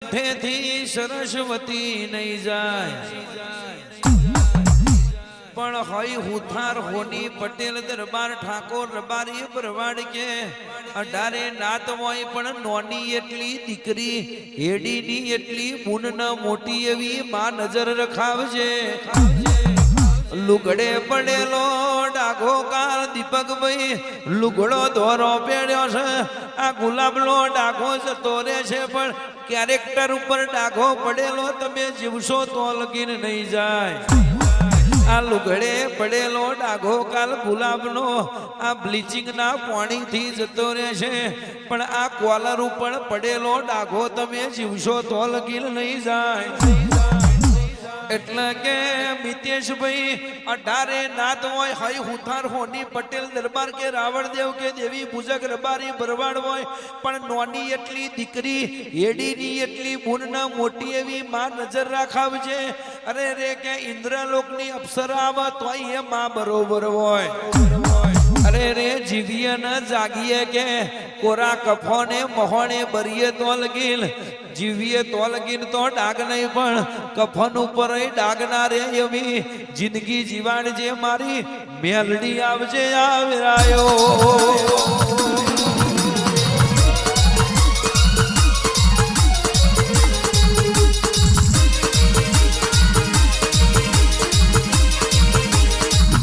થી સરસ્વતી નહીં જાય પણ હોય હુથાર હોની પટેલ દરબાર ઠાકોર રબારી ભરવાડ કે 18 નાત હોય પણ નોની એટલી દીકરી હેડીની એટલી બુન મોટી એવી માં નજર રખાવજે લુગડે પડેલો ડાઘો કાળ દીપકભાઈ લુગડો ધોરો પહેર્યો છે આ ગુલાબનો ડાઘો જતો રહે છે પણ કેરેક્ટર ઉપર ડાઘો પડેલો તમે જીવશો તો લગીન નહીં જાય આ લુગડે પડેલો ડાઘો કાલ ગુલાબનો આ બ્લીચિંગ ના પાણીથી જતો રહે છે પણ આ કોલર ઉપર પડેલો ડાઘો તમે જીવશો તો લગીન નહીં જાય એટલે કે મિતેશભાઈ 18 નાત હોય હઈ હુથાર હોની પટેલ દરબાર કે રાવણદેવ કે દેવી પૂજક રબારી ભરવાડ હોય પણ નોની એટલી દીકરી હેડીની એટલી બુનના મોટી એવી માં નજર રાખાવજે અરે રે કે ઇન્દ્રલોકની અપ્સરા આવે તોય એ માં બરોબર હોય અરે રે જીવીએ ન જાગીએ કે કોરા કફોને મહોણે બરીએ તો લગીલ જીવીએ તો લગીન તો ડાગ નહીં પણ કફન ઉપર ડાગ ના રે એવી જિંદગી જીવાણ જે મારી મેલડી આવજે આવરાયો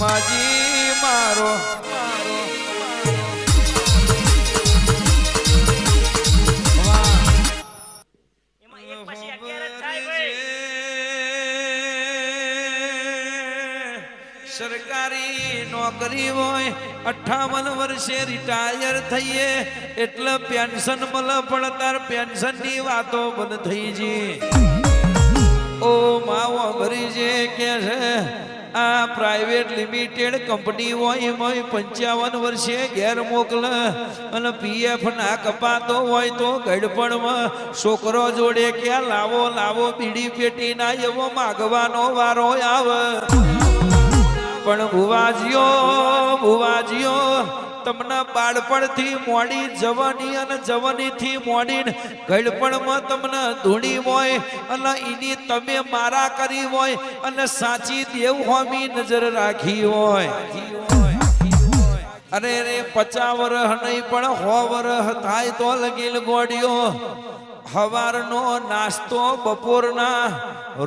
માજી મારો સરકારી નોકરી હોય 58 વર્ષે રિટાયર થઈએ એટલે પેન્શન મળે પણ તાર પેન્શન ની વાતો બંધ થઈ જી ઓ માવો ભરી જે કે છે આ પ્રાઇવેટ લિમિટેડ કંપની હોય એમાં 55 વર્ષે ઘેર મોકલે અને પીએફ ના કપાતો હોય તો ગડપણમાં છોકરો જોડે કે લાવો લાવો બીડી પેટી ના એવો માગવાનો વારો આવે પણ ભુવાજીઓ તમને બાળપણથી મોડી જવાની અને જવાનીથી મોડીને ગળપણમાં તમને ધૂણી હોય અને એની તમે મારા કરી હોય અને સાચી દેવ હોમી નજર રાખી હોય અરે રે 50 વર્ષ નહીં પણ 100 વર્ષ થાય તો લગીલ ગોળીઓ હવારનો નાસ્તો બપોરના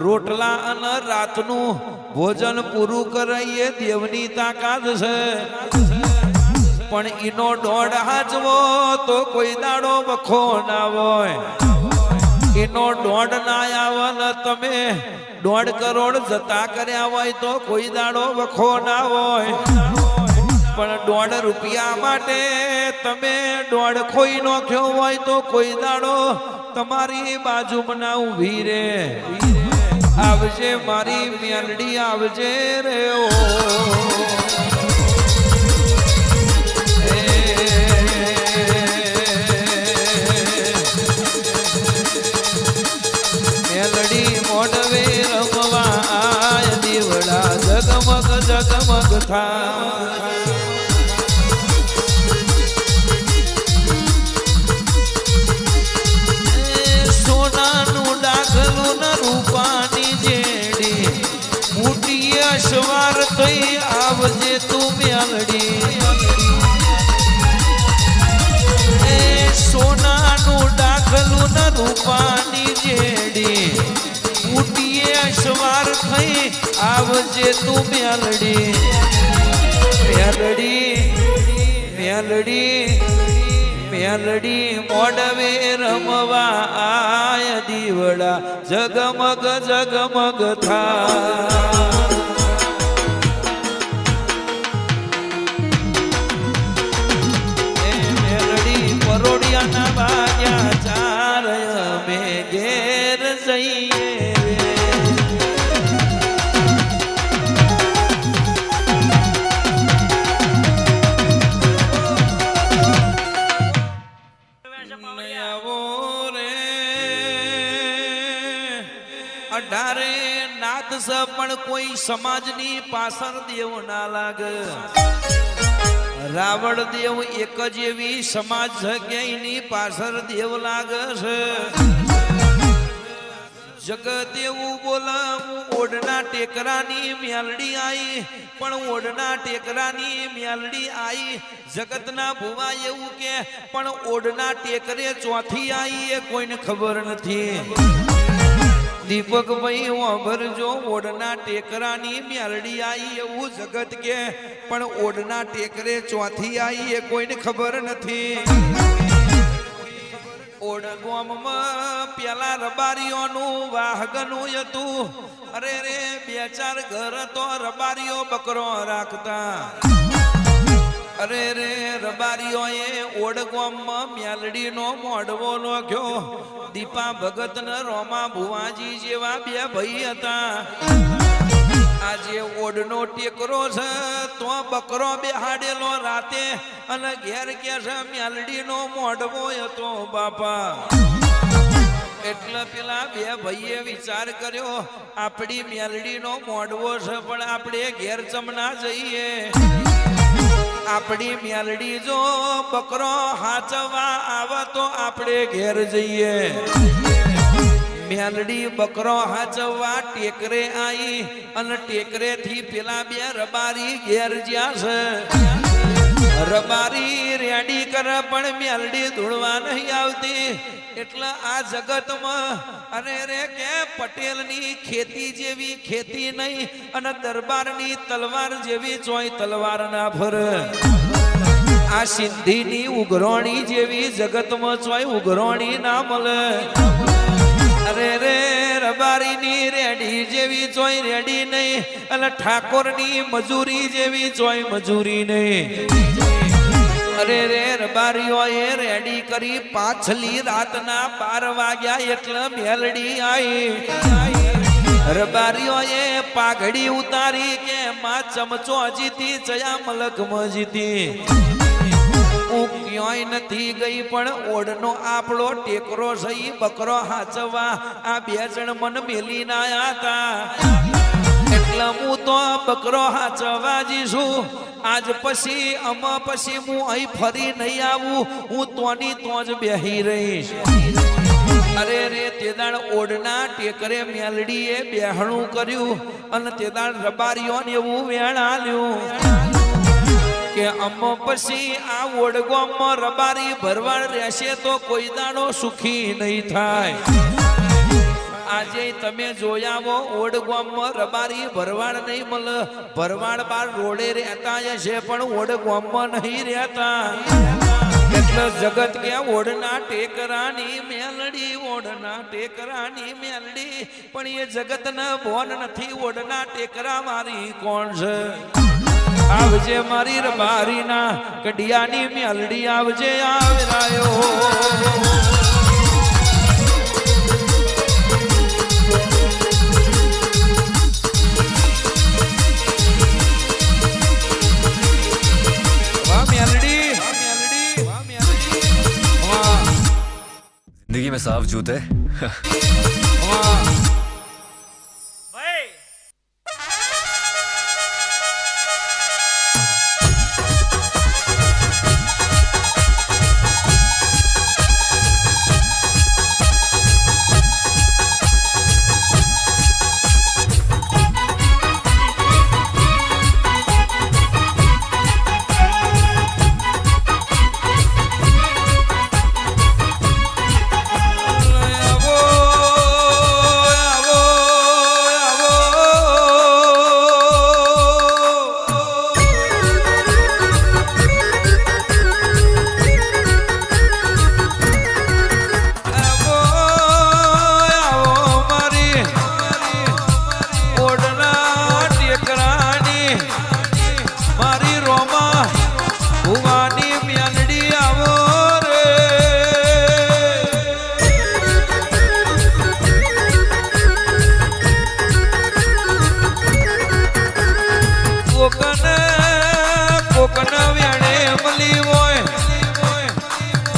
રોટલા અને રાતનું ભોજન પૂરું કરાઈએ દેવની તાકાત છે પણ ઈનો દોડ હાજવો તો કોઈ દાડો વખો ના હોય ઈનો દોડ ના આવે તમે 1.5 કરોડ જતા કર્યા હોય તો કોઈ દાડો વખો ના હોય પણ 1.5 રૂપિયા માટે તમે 1.5 ખોઈ નાખ્યો હોય તો કોઈ દાડો તમારી બાજુમાં ના ઊભી રે આવજે મારી મેલડી આવજે રે ઓ મેલડી મોડવે રમવા આય દીવડા જગમગ જગમગ થાય સવાર થઈ આવજે તું મેલડી એ સોનાનું ડાકલું ન રૂપાની જેડી ઉટીએ સવાર થઈ આવજે તું મેલડી મેલડી મેલડી મેલડી મોડવે રમવા આય દીવડા જગમગ જગમગ થાય પરોડિયાના ભાગ્યા ચાર અમે ઘેર જઈએ આવો રે 18 નાત સ પણ કોઈ સમાજની પાછળ દેવ ના લાગે રાવણ દેવ એક જ એવી સમાજ છે કે એની પાછળ દેવ લાગે છે જગત એવું બોલા હું ઓઢના ટેકરાની મેલડી આઈ પણ ઓઢના ટેકરાની મેલડી આઈ જગતના ભુવા એવું કે પણ ઓઢના ટેકરે ચોથી આઈ એ કોઈને ખબર નથી દીપકભાઈ વાભરજો ઓઢના ટેકરાની મેલડી આઈ એવું જગત કે પણ ઓઢના ટેકરે ચોથી આઈ એ કોઈને ખબર નથી ઓડગોમમાં પેલા રબારીઓનું વાહગનું હતું અરે રે 2-4 ઘર તો રબારીઓ બકરો રાખતા અરે રે રબારીઓએ ઓડગોમમાં મેલડીનો મોઢવો નોખ્યો દીપા ભગત ને રોમા ભુવાજી જેવા 2 ભાઈ હતા આજે ઓડનો ટેકરો છે તો બકરો બેહાડેલો રાતે અને ઘેર કે છે મેલડીનો મોઢવો હતો બાપા એટલે પેલા 2 ભાઈએ વિચાર કર્યો આપણી મેલડીનો મોઢવો છે પણ આપણે ઘેર ચમના જઈએ આપણી મેલડી જો બકરો હાચવા આવે તો આપણે ઘેર જઈએ મેલડી બકરો હાચવા ટેકરે આઈ અને ટેકરે થી પેલા 2 રબારી ઘેર જ્યાં છે રબારી રેડી કરે પણ મેલડી ધૂળવા નહીં આવતી એટલે આ જગતમાં અરે રે કે પટેલની ખેતી જેવી ખેતી નહીં અને દરબારની તલવાર જેવી ચોય તલવાર ના ફરે આ સિંધીની ઉઘરોણી જેવી જગતમાં ચોય ઉઘરોણી ના મળે અરે રે રબારીની રેડી જેવી ચોય રેડી નહીં અને ઠાકોરની મજૂરી જેવી ચોય મજૂરી નહીં અરે રે રબારીઓએ રેડી કરી પાછલી રાતના 12 વાગ્યા એટલે મેલડી આઈ રબારીઓએ પાઘડી ઉતારી કે માં ચમચો જીતી જયા મલકમાં જીતી હું ક્યાંય નથી ગઈ પણ ઓઢનો આપણો ટેકરો સહી બકરો હાચવા આ 2 જણ મન મેલી ના હતા એટલે હું તો બકરો હાચવા જીશું આજ પછી પછી હું અહીં ફરી નહીં આવું હું તોની તો જ બેહી રહીશ અરે રે તેદાણ ઓઢના ટેકરે મેલડીએ બેહણું કર્યું અને તેદાણ રબારીઓને એવું વેણ આલ્યું કે પછી આ ઓડગોમમાં રબારી ભરવાડ રહેશે તો કોઈ દાડો સુખી નહીં થાય આજે તમે જોયા હો ઓડગોમમાં રબારી ભરવાડ નહીં મળે ભરવાડ બાર રોડે રહેતા હશે પણ ઓડગોમમાં નહીં રહેતા એટલે જગત કે ઓઢના ટેકરાની મેલડી ઓઢના ટેકરાની મેલડી પણ એ જગતને ભોન નથી ઓઢના ટેકરા મારી કોણ છે આવજે મારી રબારીના કડિયાની મેલડી આવજે આવરાયો जिंदगी में साफ जूते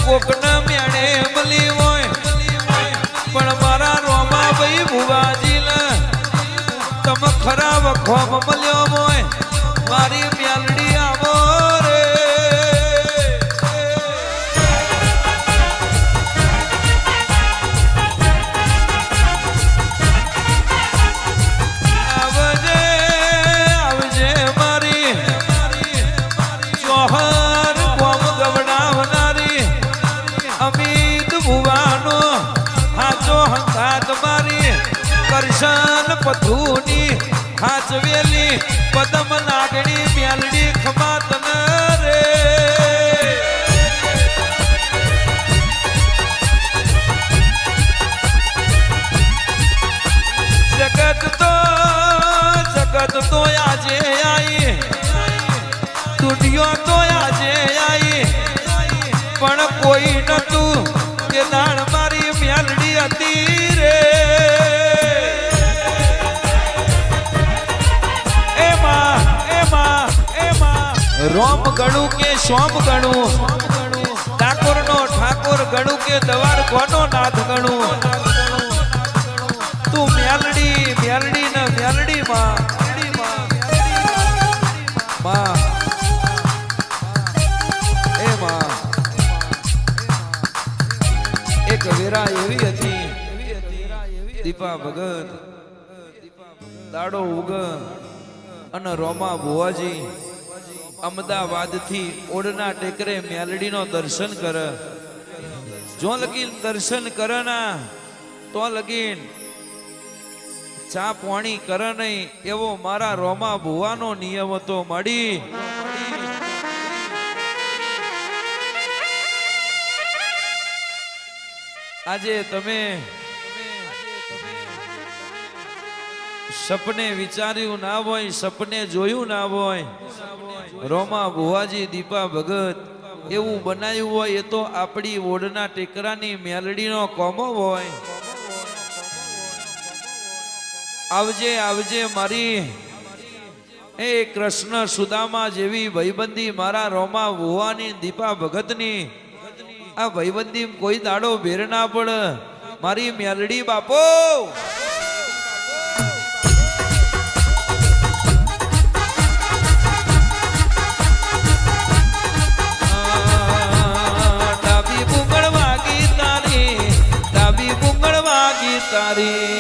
કોકના મેણે મળી હોય પણ મારા રોમા ભાઈ ભુવાજી ને તમે ખરા વખોમ મળ્યો હોય મારી મેલડી આવો રે કરશન પથુની હાચવેલી પદમ નાગણી મેલડી ખમાતન રે જગત તો આજે આઈ દુનિયા તો આજે આઈ પણ કોઈ નતું કે દાણ મારી મેલડી હતી રે એમાં રોમ ગણું કે સોમ ગણું ઠાકોર નો ઠાકોર ગણું કે દવાર કોનો નાથ ગણું તું મેલડી ને મેલડી માં એક વેરા એવી હતી દીપા ભગત દાડો ઉગ અને રોમા ભુવાજી અમદાવાદ થી ઓડના ટેકરે મેલડી નો દર્શન કર જો લગીન દર્શન કરના તો લગીન ચા પાણી કર નહીં એવો મારા રોમા ભુવાનો નિયમ હતો મળી આજે તમે સપને વિચાર્યું ના હોય સપને જોયું ના હોય રોમા ભુવાજી દીપા ભગત એવું બનાવ્યું હોય એ તો આપણી ઓડના ટેકરાની મેલડીનો કોમો હોય આવજે આવજે મારી એ કૃષ્ણ સુદામા જેવી ભાઈબંધી મારા રોમા ભુવાની દીપા ભગતની આ ભાઈબંધી કોઈ દાડો ભેર ના પડ મારી મેલડી બાપો ડાબી બુંગળ વાગી તારી